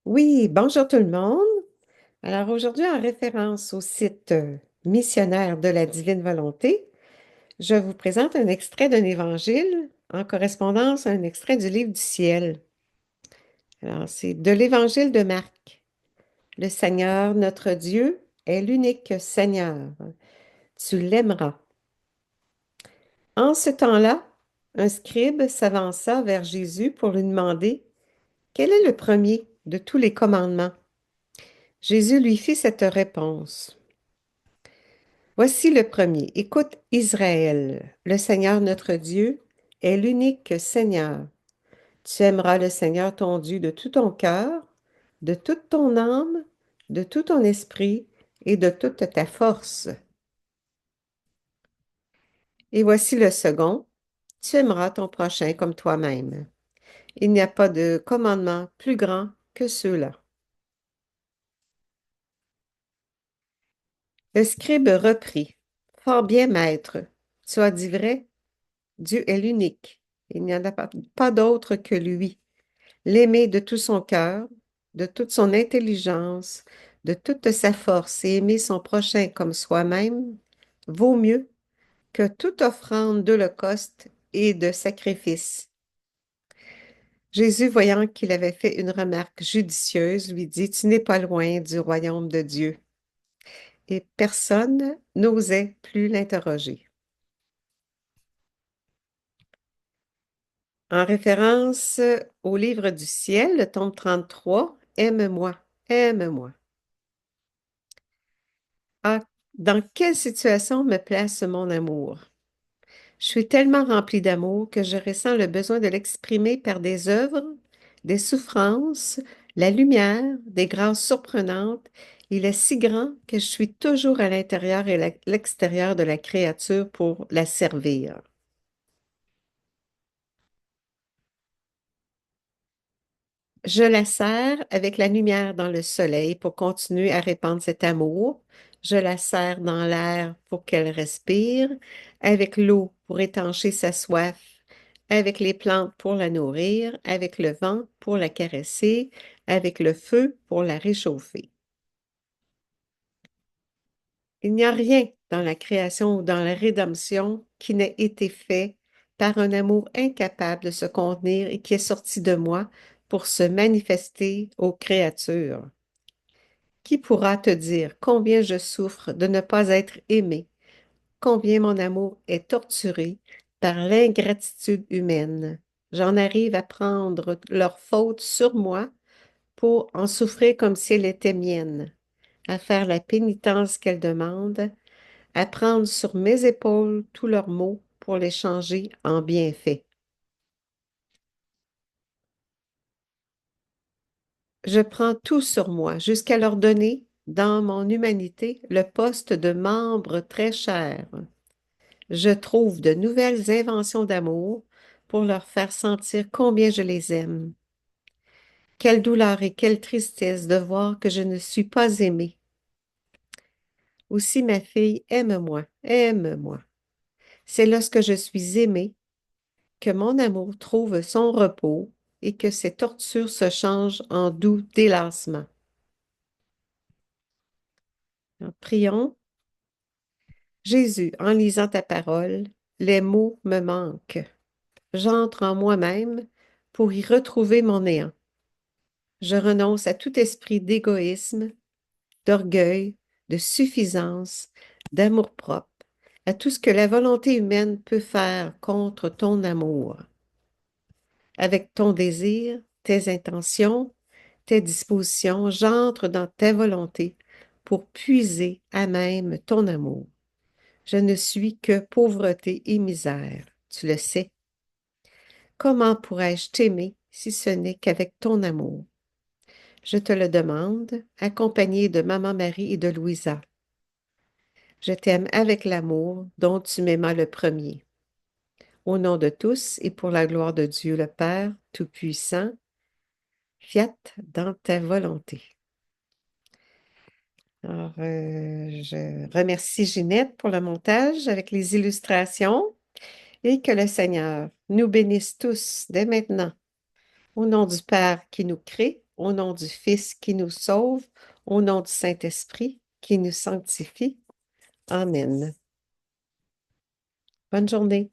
Oui, bonjour tout le monde. Alors aujourd'hui, en référence au site missionnaire de la Divine Volonté, je vous présente un extrait d'un évangile en correspondance à un extrait du livre du ciel. Alors, c'est de l'évangile de Marc. Le Seigneur, notre Dieu, est l'unique Seigneur. Tu l'aimeras. En ce temps-là, un scribe s'avança vers Jésus pour lui demander quel est le premier de tous les commandements. Jésus lui fit cette réponse. Voici le premier. Écoute Israël, le Seigneur notre Dieu est l'unique Seigneur. Tu aimeras le Seigneur ton Dieu de tout ton cœur, de toute ton âme, de tout ton esprit et de toute ta force. Et voici le second. Tu aimeras ton prochain comme toi-même. Il n'y a pas de commandement plus grand que ceux-là. Le scribe reprit. Fort bien, maître. Tu as dit vrai, Dieu est l'unique. Il n'y en a pas d'autre que lui. L'aimer de tout son cœur, de toute son intelligence, de toute sa force et aimer son prochain comme soi-même vaut mieux que toute offrande d'holocauste et de sacrifice. Jésus, voyant qu'il avait fait une remarque judicieuse, lui dit, Tu n'es pas loin du royaume de Dieu. Et personne n'osait plus l'interroger. En référence au livre du ciel, le tome 33, Aime-moi, aime-moi. Ah, dans quelle situation me place mon amour? Je suis tellement remplie d'amour que je ressens le besoin de l'exprimer par des œuvres, des souffrances, la lumière, des grâces surprenantes. Il est si grand que je suis toujours à l'intérieur et l'extérieur de la créature pour la servir. Je la sers avec la lumière dans le soleil pour continuer à répandre cet amour. Je la sers dans l'air pour qu'elle respire, avec l'eau pour étancher sa soif, avec les plantes pour la nourrir, avec le vent pour la caresser, avec le feu pour la réchauffer. Il n'y a rien dans la création ou dans la rédemption qui n'ait été fait par un amour incapable de se contenir et qui est sorti de moi pour se manifester aux créatures. Qui pourra te dire combien je souffre de ne pas être aimé, combien mon amour est torturé par l'ingratitude humaine? J'en arrive à prendre leur faute sur moi pour en souffrir comme si elle était mienne, à faire la pénitence qu'elles demandent, à prendre sur mes épaules tous leurs maux pour les changer en bienfaits. Je prends tout sur moi jusqu'à leur donner, dans mon humanité, le poste de membre très cher. Je trouve de nouvelles inventions d'amour pour leur faire sentir combien je les aime. Quelle douleur et quelle tristesse de voir que je ne suis pas aimée. Aussi, ma fille, aime-moi, aime-moi. C'est lorsque je suis aimée que mon amour trouve son repos et que ces tortures se changent en doux délassement. Alors, prions. Jésus, en lisant ta parole, les mots me manquent. J'entre en moi-même pour y retrouver mon néant. Je renonce à tout esprit d'égoïsme, d'orgueil, de suffisance, d'amour-propre, à tout ce que la volonté humaine peut faire contre ton amour. Avec ton désir, tes intentions, tes dispositions, j'entre dans ta volonté pour puiser à même ton amour. Je ne suis que pauvreté et misère, tu le sais. Comment pourrais-je t'aimer si ce n'est qu'avec ton amour? Je te le demande, accompagnée de Maman Marie et de Louisa. Je t'aime avec l'amour dont tu m'aimas le premier. Au nom de tous et pour la gloire de Dieu le Père Tout-Puissant, fiat dans ta volonté. Alors, je remercie Ginette pour le montage avec les illustrations et que le Seigneur nous bénisse tous dès maintenant, au nom du Père qui nous crée au nom du Fils qui nous sauve, au nom du Saint-Esprit qui nous sanctifie. Amen. Bonne journée.